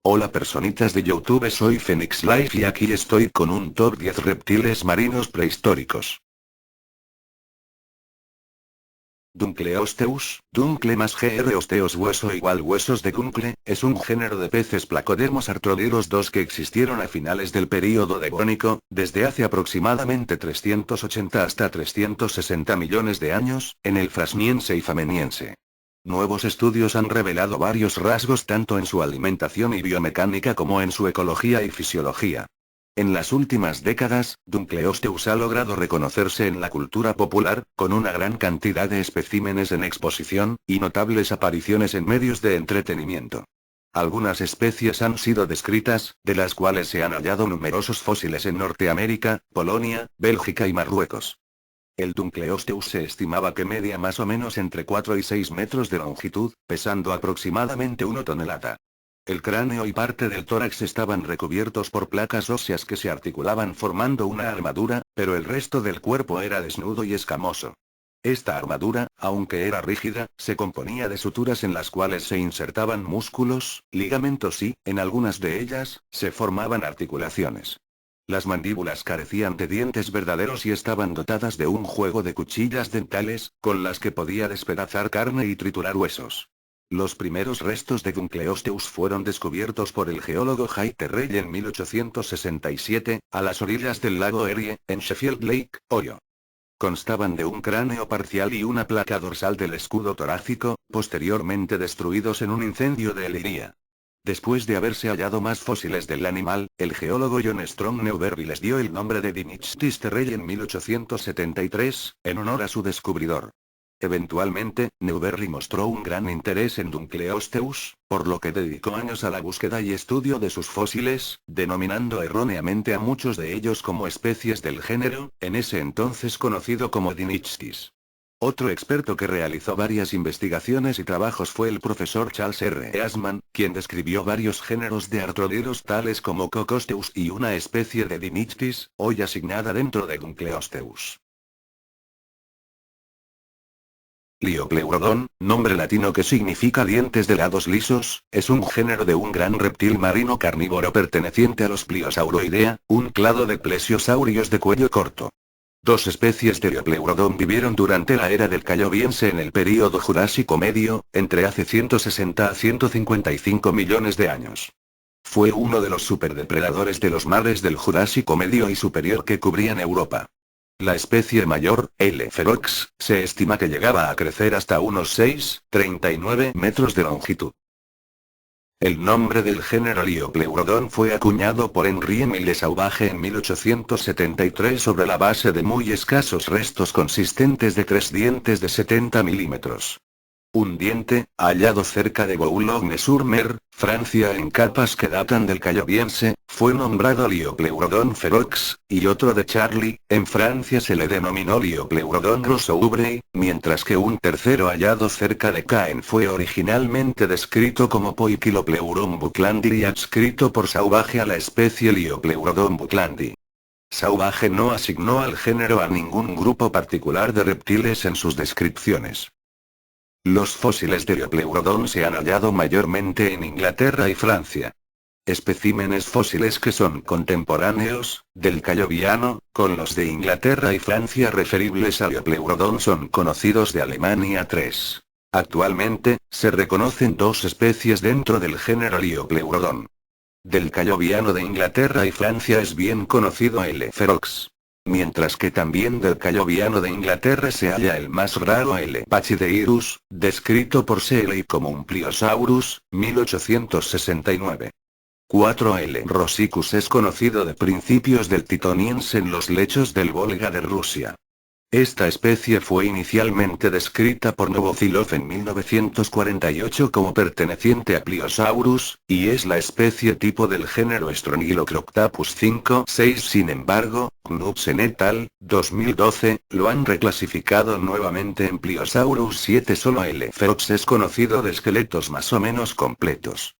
Hola personitas de YouTube, soy Phoenix Life y aquí estoy con un top 10 reptiles marinos prehistóricos. Dunkleosteus, Dunkle más gr osteos hueso igual huesos de Dunkle, es un género de peces placodermos artrodíderos 2 que existieron a finales del período devónico, desde hace aproximadamente 380 hasta 360 millones de años, en el Frasniense y Fameniense. Nuevos estudios han revelado varios rasgos tanto en su alimentación y biomecánica como en su ecología y fisiología. En las últimas décadas, Dunkleosteus ha logrado reconocerse en la cultura popular, con una gran cantidad de especímenes en exposición, y notables apariciones en medios de entretenimiento. Algunas especies han sido descritas, de las cuales se han hallado numerosos fósiles en Norteamérica, Polonia, Bélgica y Marruecos. El Dunkleosteus se estimaba que media más o menos entre 4 y 6 metros de longitud, pesando aproximadamente 1 tonelada. El cráneo y parte del tórax estaban recubiertos por placas óseas que se articulaban formando una armadura, pero el resto del cuerpo era desnudo y escamoso. Esta armadura, aunque era rígida, se componía de suturas en las cuales se insertaban músculos, ligamentos y, en algunas de ellas, se formaban articulaciones. Las mandíbulas carecían de dientes verdaderos y estaban dotadas de un juego de cuchillas dentales, con las que podía despedazar carne y triturar huesos. Los primeros restos de Dunkleosteus fueron descubiertos por el geólogo J. Terrell en 1867, a las orillas del lago Erie, en Sheffield Lake, Ohio. Constaban de un cráneo parcial y una placa dorsal del escudo torácico, posteriormente destruidos en un incendio de Elyria. Después de haberse hallado más fósiles del animal, el geólogo John Strong Newberry les dio el nombre de Dinichthys terrell en 1873, en honor a su descubridor. Eventualmente, Newberry mostró un gran interés en Dunkleosteus, por lo que dedicó años a la búsqueda y estudio de sus fósiles, denominando erróneamente a muchos de ellos como especies del género, en ese entonces conocido como Dinichthys. Otro experto que realizó varias investigaciones y trabajos fue el profesor Charles R. Eastman, quien describió varios géneros de artrodíderos tales como Cocosteus y una especie de Dinichthys, hoy asignada dentro de Dunkleosteus. Liopleurodon, nombre latino que significa dientes de lados lisos, es un género de un gran reptil marino carnívoro perteneciente a los Pliosauroidea, un clado de plesiosaurios de cuello corto. Dos especies de Liopleurodon vivieron durante la era del Cayobiense en el período Jurásico Medio, entre hace 160 a 155 millones de años. Fue uno de los superdepredadores de los mares del Jurásico Medio y Superior que cubrían Europa. La especie mayor, L. ferox, se estima que llegaba a crecer hasta unos 6,39 metros de longitud. El nombre del género Liopleurodon fue acuñado por Henri Émile Sauvage en 1873 sobre la base de muy escasos restos consistentes de 3 dientes de 70 milímetros. Un diente, hallado cerca de Boulogne-sur-Mer, Francia en capas que datan del Cayobiense, fue nombrado Liopleurodon ferox, y otro de Charlie, en Francia se le denominó Liopleurodon rousseaubrey, mientras que un tercero hallado cerca de Caen fue originalmente descrito como Poikilopleuron bucklandi y adscrito por Sauvage a la especie Liopleurodon bucklandi. Sauvage no asignó al género a ningún grupo particular de reptiles en sus descripciones. Los fósiles de Liopleurodon se han hallado mayormente en Inglaterra y Francia. Especímenes fósiles que son contemporáneos, del Cayobiano, con los de Inglaterra y Francia referibles a Liopleurodon son conocidos de Alemania 3. Actualmente, se reconocen dos especies dentro del género Liopleurodon. Del Cayobiano de Inglaterra y Francia es bien conocido L. ferox. Mientras que también del Cayobiano de Inglaterra se halla el más raro L. pachydeirus, descrito por Shelley como un Pliosaurus, 1869. 4 L. rossicus es conocido de principios del Titoniense en los lechos del Volga de Rusia. Esta especie fue inicialmente descrita por Novozilov en 1948 como perteneciente a Pliosaurus, y es la especie tipo del género Strongylocrioctapus 5-6. Sin embargo, Knudsen et al., 2012, lo han reclasificado nuevamente en Pliosaurus 7. Solo L. ferox es conocido de esqueletos más o menos completos.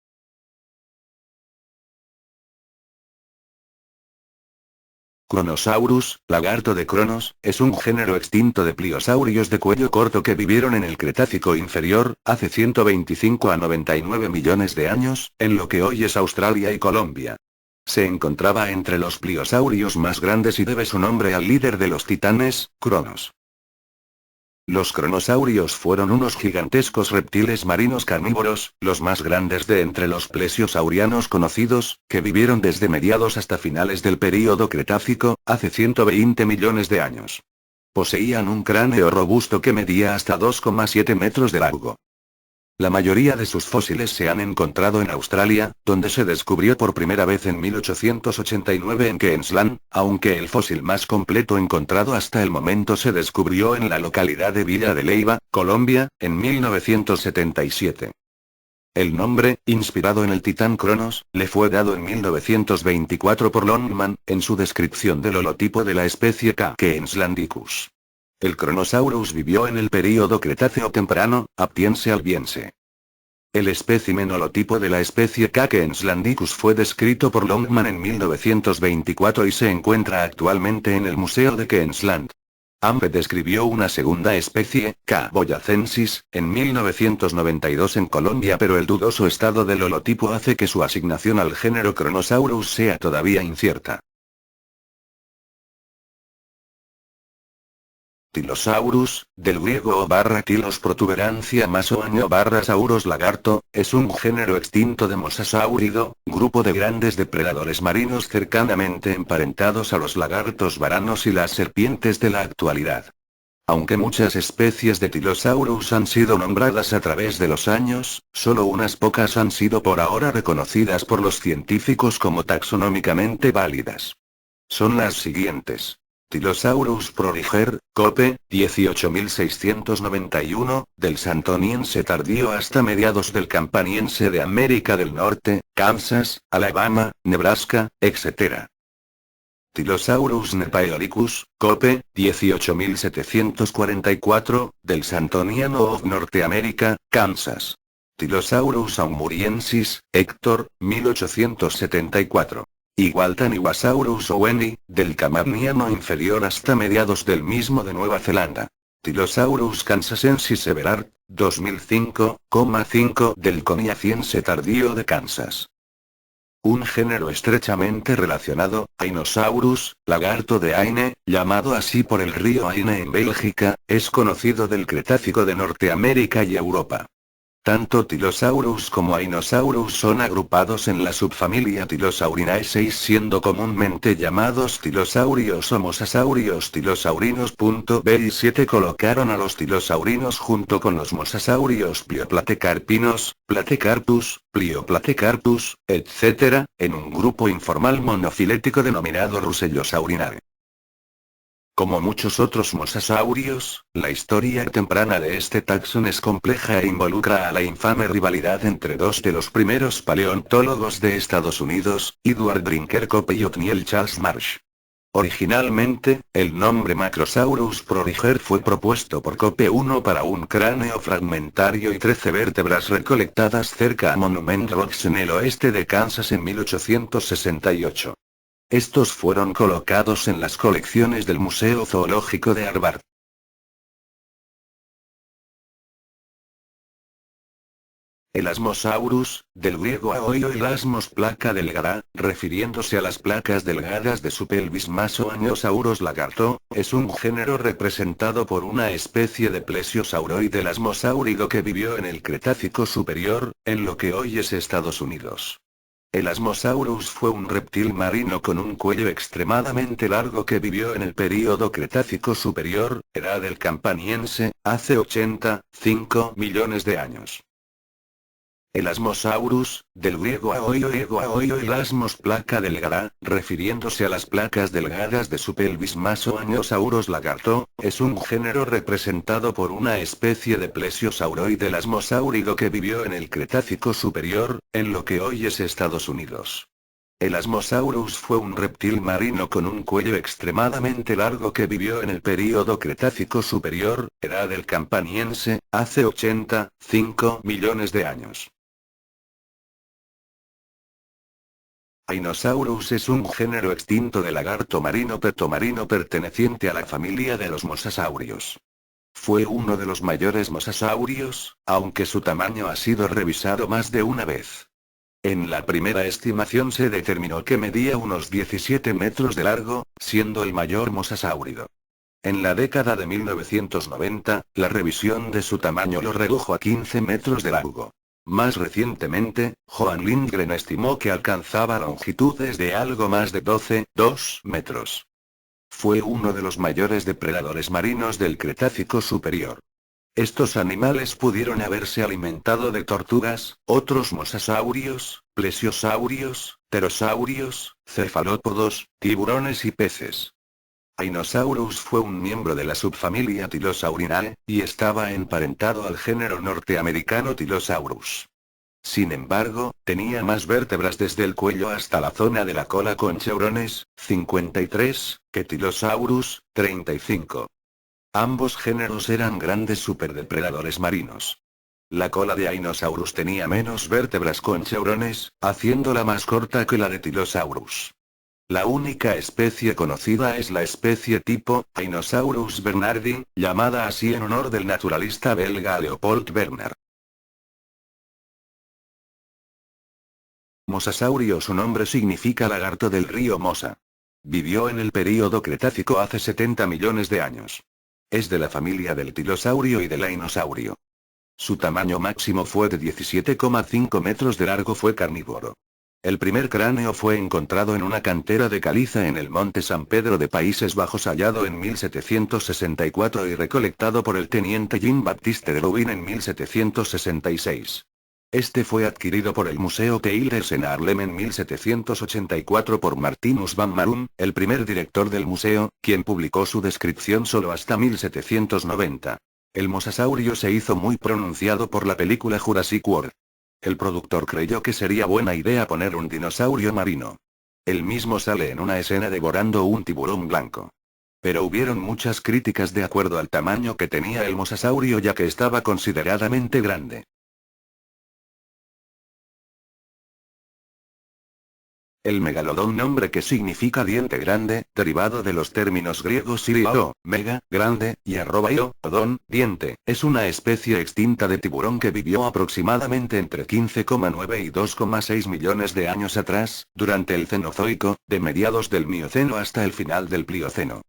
Kronosaurus, lagarto de Cronos, es un género extinto de pliosaurios de cuello corto que vivieron en el Cretácico inferior, hace 125 a 99 millones de años, en lo que hoy es Australia y Colombia. Se encontraba entre los pliosaurios más grandes y debe su nombre al líder de los titanes, Cronos. Los cronosaurios fueron unos gigantescos reptiles marinos carnívoros, los más grandes de entre los plesiosaurianos conocidos, que vivieron desde mediados hasta finales del período Cretácico, hace 120 millones de años. Poseían un cráneo robusto que medía hasta 2,7 metros de largo. La mayoría de sus fósiles se han encontrado en Australia, donde se descubrió por primera vez en 1889 en Queensland, aunque el fósil más completo encontrado hasta el momento se descubrió en la localidad de Villa de Leyva, Colombia, en 1977. El nombre, inspirado en el titán Cronos, le fue dado en 1924 por Longman, en su descripción del holotipo de la especie K. queenslandicus. El Kronosaurus vivió en el período Cretáceo temprano, Aptiense-Albiense. El espécimen holotipo de la especie K. queenslandicus fue descrito por Longman en 1924 y se encuentra actualmente en el Museo de Queensland. Ampe describió una segunda especie, K. boyacensis, en 1992 en Colombia, pero el dudoso estado del holotipo hace que su asignación al género Kronosaurus sea todavía incierta. Tylosaurus, del griego o/tilos protuberancia más o año sauros lagarto, es un género extinto de mosasáurido, grupo de grandes depredadores marinos cercanamente emparentados a los lagartos varanos y las serpientes de la actualidad. Aunque muchas especies de Tylosaurus han sido nombradas a través de los años, solo unas pocas han sido por ahora reconocidas por los científicos como taxonómicamente válidas. Son las siguientes. Tylosaurus proriger, Cope, 18.691, del Santoniense tardío hasta mediados del Campaniense de América del Norte, Kansas, Alabama, Nebraska, etc. Tylosaurus nepaeolicus, Cope, 18.744, del Santoniano of Norteamérica, Kansas. Tylosaurus aumuriensis, Héctor, 1874. Igual Taniwasaurus oweni, del Camarniano inferior hasta mediados del mismo de Nueva Zelanda. Tylosaurus kansasensis everard, 2005,5 del Coniaciense tardío de Kansas. Un género estrechamente relacionado, Ainosaurus, lagarto de Aine, llamado así por el río Aine en Bélgica, es conocido del Cretácico de Norteamérica y Europa. Tanto Tylosaurus como Ainosaurus son agrupados en la subfamilia Tylosaurinae siendo comúnmente llamados tilosaurios o mosasaurios tilosaurinos. B7 colocaron a los tilosaurinos junto con los mosasaurios plioplatecarpinos, Platecarpus, Plioplatecarpus, etc., en un grupo informal monofilético denominado Russellosaurinae. Como muchos otros mosasaurios, la historia temprana de este taxón es compleja e involucra a la infame rivalidad entre dos de los primeros paleontólogos de Estados Unidos, Edward Brinker Cope y Othniel Charles Marsh. Originalmente, el nombre Macrosaurus proriger fue propuesto por Cope I para un cráneo fragmentario y 13 vértebras recolectadas cerca a Monument Rocks en el oeste de Kansas en 1868. Estos fueron colocados en las colecciones del Museo Zoológico de Harvard. El Asmosaurus, del griego aoio y lasmos placa delgada, refiriéndose a las placas delgadas de su pelvis más o Añosauros lagarto, es un género representado por una especie de plesiosauroide lasmosáurido que vivió en el Cretácico superior, en lo que hoy es Estados Unidos. El Asmosaurus fue un reptil marino con un cuello extremadamente largo que vivió en el período Cretácico superior, edad del Campaniense, hace 85 millones de años. El Asmosaurus, del griego aoio y lasmos placa delgada, refiriéndose a las placas delgadas de su pelvis más o Añosauros lagarto, es un género representado por una especie de plesiosauroide lasmosáurido que vivió en el Cretácico superior, en lo que hoy es Estados Unidos. El Asmosaurus fue un reptil marino con un cuello extremadamente largo que vivió en el período Cretácico superior, edad del Campaniense, hace 85 millones de años. Ainosaurus es un género extinto de lagarto marino pectomarino perteneciente a la familia de los mosasaurios. Fue uno de los mayores mosasaurios, aunque su tamaño ha sido revisado más de una vez. En la primera estimación se determinó que medía unos 17 metros de largo, siendo el mayor mosasáurido. En la década de 1990, la revisión de su tamaño lo redujo a 15 metros de largo. Más recientemente, Johan Lindgren estimó que alcanzaba longitudes de algo más de 12,2 metros. Fue uno de los mayores depredadores marinos del Cretácico superior. Estos animales pudieron haberse alimentado de tortugas, otros mosasaurios, plesiosaurios, pterosaurios, cefalópodos, tiburones y peces. Ainosaurus fue un miembro de la subfamilia Tylosaurinae, y estaba emparentado al género norteamericano Tylosaurus. Sin embargo, tenía más vértebras desde el cuello hasta la zona de la cola con cheurones, 53, que Tylosaurus, 35. Ambos géneros eran grandes superdepredadores marinos. La cola de Ainosaurus tenía menos vértebras con cheurones, haciéndola más corta que la de Tylosaurus. La única especie conocida es la especie tipo, Ainosaurus bernardi, llamada así en honor del naturalista belga Leopold Werner. Mosasaurio. Su nombre significa lagarto del río Mosa. Vivió en el período Cretácico hace 70 millones de años. Es de la familia del tilosaurio y del ainosaurio. Su tamaño máximo fue de 17,5 metros de largo. Fue carnívoro. El primer cráneo fue encontrado en una cantera de caliza en el monte San Pedro de Países Bajos, hallado en 1764 y recolectado por el teniente Jean-Baptiste Drouin en 1766. Este fue adquirido por el Museo Teylers en Haarlem en 1784 por Martinus van Marum, el primer director del museo, quien publicó su descripción solo hasta 1790. El mosasaurio se hizo muy pronunciado por la película Jurassic World. El productor creyó que sería buena idea poner un dinosaurio marino. Él mismo sale en una escena devorando un tiburón blanco. Pero hubieron muchas críticas de acuerdo al tamaño que tenía el mosasaurio, ya que estaba consideradamente grande. El megalodón, nombre que significa diente grande, derivado de los términos griegos sirio, mega, grande, y arrobaio, odón, diente, es una especie extinta de tiburón que vivió aproximadamente entre 15,9 y 2,6 millones de años atrás, durante el Cenozoico, de mediados del Mioceno hasta el final del Plioceno.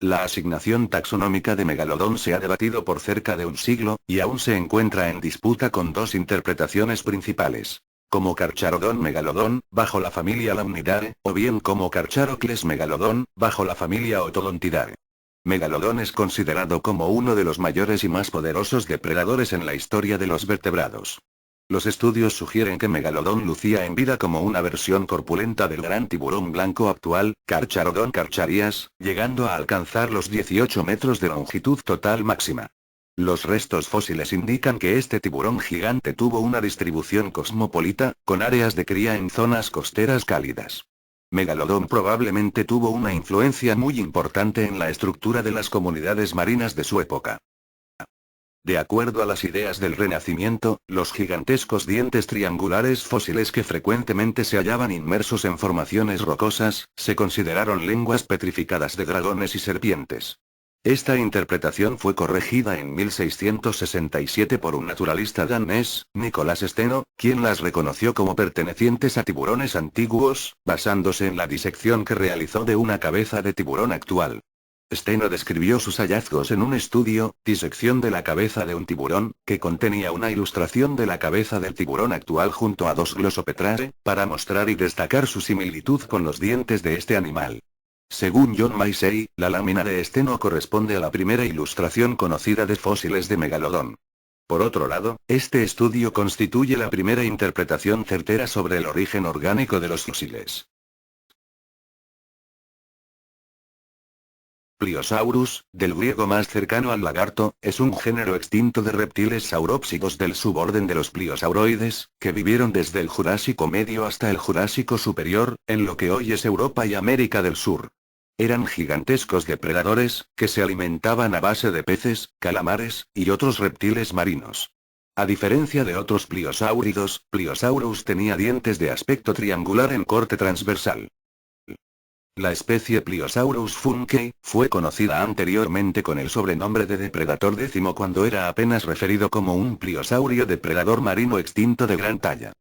La asignación taxonómica de megalodón se ha debatido por cerca de un siglo, y aún se encuentra en disputa con dos interpretaciones principales. Como Carcharodon megalodon, bajo la familia Lamnidae, o bien como Carcharocles megalodon, bajo la familia Otodontidae. Megalodon es considerado como uno de los mayores y más poderosos depredadores en la historia de los vertebrados. Los estudios sugieren que Megalodon lucía en vida como una versión corpulenta del gran tiburón blanco actual, Carcharodon carcharias, llegando a alcanzar los 18 metros de longitud total máxima. Los restos fósiles indican que este tiburón gigante tuvo una distribución cosmopolita, con áreas de cría en zonas costeras cálidas. Megalodon probablemente tuvo una influencia muy importante en la estructura de las comunidades marinas de su época. De acuerdo a las ideas del Renacimiento, los gigantescos dientes triangulares fósiles que frecuentemente se hallaban inmersos en formaciones rocosas, se consideraron lenguas petrificadas de dragones y serpientes. Esta interpretación fue corregida en 1667 por un naturalista danés, Nicolás Steno, quien las reconoció como pertenecientes a tiburones antiguos, basándose en la disección que realizó de una cabeza de tiburón actual. Steno describió sus hallazgos en un estudio, Disección de la cabeza de un tiburón, que contenía una ilustración de la cabeza del tiburón actual junto a dos Glossopetrae, para mostrar y destacar su similitud con los dientes de este animal. Según John Massey, la lámina de Steno corresponde a la primera ilustración conocida de fósiles de megalodón. Por otro lado, este estudio constituye la primera interpretación certera sobre el origen orgánico de los fósiles. Pliosaurus, del griego más cercano al lagarto, es un género extinto de reptiles saurópsidos del suborden de los pliosauroides, que vivieron desde el Jurásico medio hasta el Jurásico superior, en lo que hoy es Europa y América del Sur. Eran gigantescos depredadores, que se alimentaban a base de peces, calamares, y otros reptiles marinos. A diferencia de otros pliosáuridos, Pliosaurus tenía dientes de aspecto triangular en corte transversal. La especie Pliosaurus funkei fue conocida anteriormente con el sobrenombre de depredador décimo cuando era apenas referido como un pliosaurio depredador marino extinto de gran talla.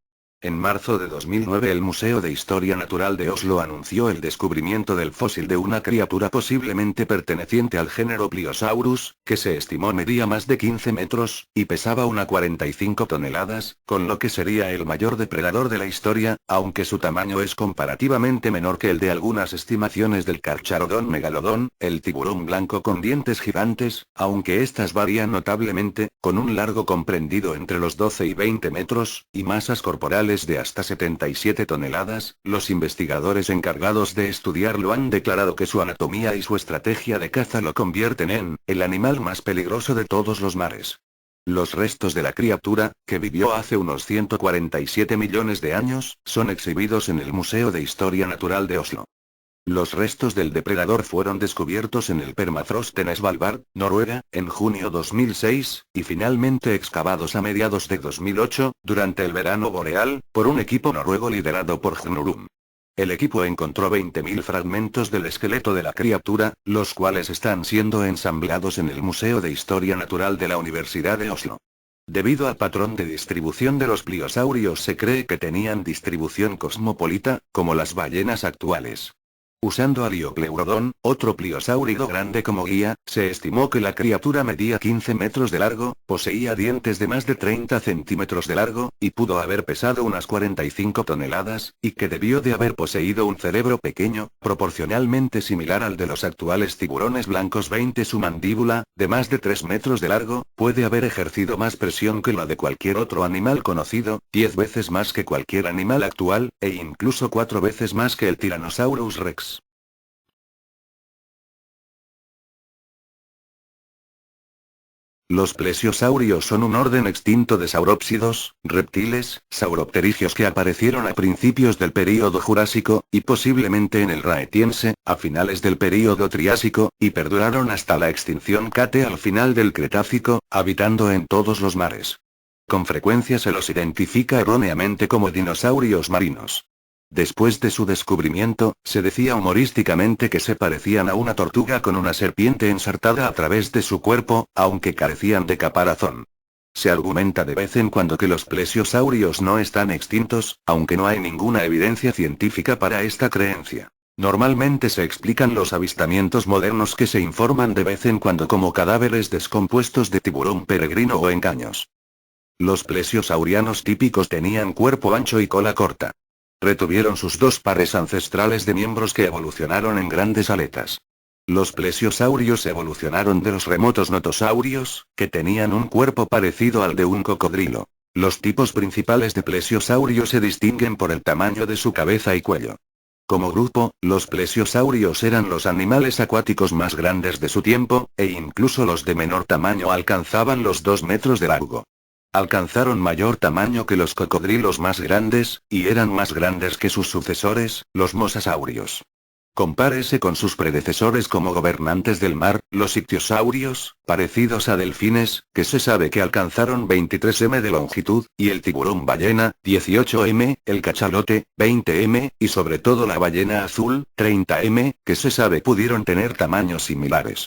En marzo de 2009 el Museo de Historia Natural de Oslo anunció el descubrimiento del fósil de una criatura posiblemente perteneciente al género Pliosaurus, que se estimó medía más de 15 metros, y pesaba unas 45 toneladas, con lo que sería el mayor depredador de la historia, aunque su tamaño es comparativamente menor que el de algunas estimaciones del Carcharodon megalodon, el tiburón blanco con dientes gigantes, aunque estas varían notablemente, con un largo comprendido entre los 12 y 20 metros, y masas corporales de hasta 77 toneladas, los investigadores encargados de estudiarlo han declarado que su anatomía y su estrategia de caza lo convierten en el animal más peligroso de todos los mares. Los restos de la criatura, que vivió hace unos 147 millones de años, son exhibidos en el Museo de Historia Natural de Oslo. Los restos del depredador fueron descubiertos en el permafrost en Svalbard, Noruega, en junio 2006, y finalmente excavados a mediados de 2008, durante el verano boreal, por un equipo noruego liderado por Hnurum. El equipo encontró 20.000 fragmentos del esqueleto de la criatura, los cuales están siendo ensamblados en el Museo de Historia Natural de la Universidad de Oslo. Debido al patrón de distribución de los pliosaurios se cree que tenían distribución cosmopolita, como las ballenas actuales. Usando a Liopleurodon, otro pliosáurido grande como guía, se estimó que la criatura medía 15 metros de largo, poseía dientes de más de 30 centímetros de largo, y pudo haber pesado unas 45 toneladas, y que debió de haber poseído un cerebro pequeño, proporcionalmente similar al de los actuales tiburones blancos. Su mandíbula, de más de 3 metros de largo, puede haber ejercido más presión que la de cualquier otro animal conocido, 10 veces más que cualquier animal actual, e incluso 4 veces más que el Tyrannosaurus rex. Los plesiosaurios son un orden extinto de saurópsidos, reptiles, sauropterigios que aparecieron a principios del período Jurásico, y posiblemente en el Rhaetiense, a finales del período Triásico, y perduraron hasta la extinción Cate al final del Cretácico, habitando en todos los mares. Con frecuencia se los identifica erróneamente como dinosaurios marinos. Después de su descubrimiento, se decía humorísticamente que se parecían a una tortuga con una serpiente ensartada a través de su cuerpo, aunque carecían de caparazón. Se argumenta de vez en cuando que los plesiosaurios no están extintos, aunque no hay ninguna evidencia científica para esta creencia. Normalmente se explican los avistamientos modernos que se informan de vez en cuando como cadáveres descompuestos de tiburón peregrino o engaños. Los plesiosaurianos típicos tenían cuerpo ancho y cola corta. Retuvieron sus dos pares ancestrales de miembros que evolucionaron en grandes aletas. Los plesiosaurios evolucionaron de los remotos notosaurios, que tenían un cuerpo parecido al de un cocodrilo. Los tipos principales de plesiosaurio se distinguen por el tamaño de su cabeza y cuello. Como grupo, los plesiosaurios eran los animales acuáticos más grandes de su tiempo, e incluso los de menor tamaño alcanzaban los 2 metros de largo. Alcanzaron mayor tamaño que los cocodrilos más grandes, y eran más grandes que sus sucesores, los mosasaurios. Compárese con sus predecesores como gobernantes del mar, los ictiosaurios, parecidos a delfines, que se sabe que alcanzaron 23 m de longitud, y el tiburón ballena, 18 m, el cachalote, 20 m, y sobre todo la ballena azul, 30 m, que se sabe pudieron tener tamaños similares.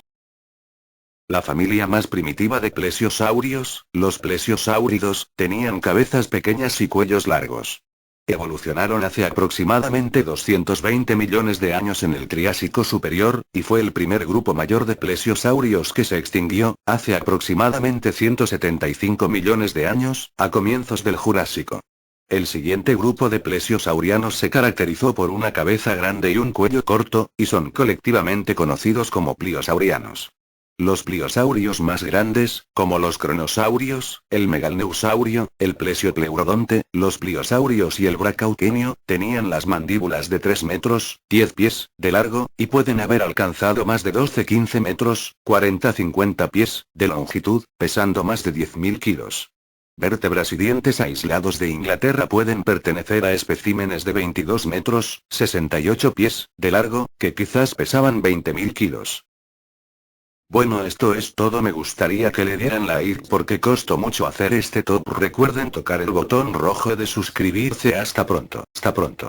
La familia más primitiva de plesiosaurios, los plesiosáuridos, tenían cabezas pequeñas y cuellos largos. Evolucionaron hace aproximadamente 220 millones de años en el Triásico superior, y fue el primer grupo mayor de plesiosaurios que se extinguió, hace aproximadamente 175 millones de años, a comienzos del Jurásico. El siguiente grupo de plesiosaurianos se caracterizó por una cabeza grande y un cuello corto, y son colectivamente conocidos como pliosaurianos. Los pliosaurios más grandes, como los cronosaurios, el megalneusaurio, el plesiopleurodonte, los pliosaurios y el brachaukenio, tenían las mandíbulas de 3 metros, 10 pies, de largo, y pueden haber alcanzado más de 12-15 metros, 40-50 pies, de longitud, pesando más de 10.000 kilos. Vértebras y dientes aislados de Inglaterra pueden pertenecer a especímenes de 22 metros, 68 pies, de largo, que quizás pesaban 20.000 kilos. Bueno, esto es todo. Me gustaría que le dieran like porque costó mucho hacer este top. Recuerden tocar el botón rojo de suscribirse. Hasta pronto. Hasta pronto.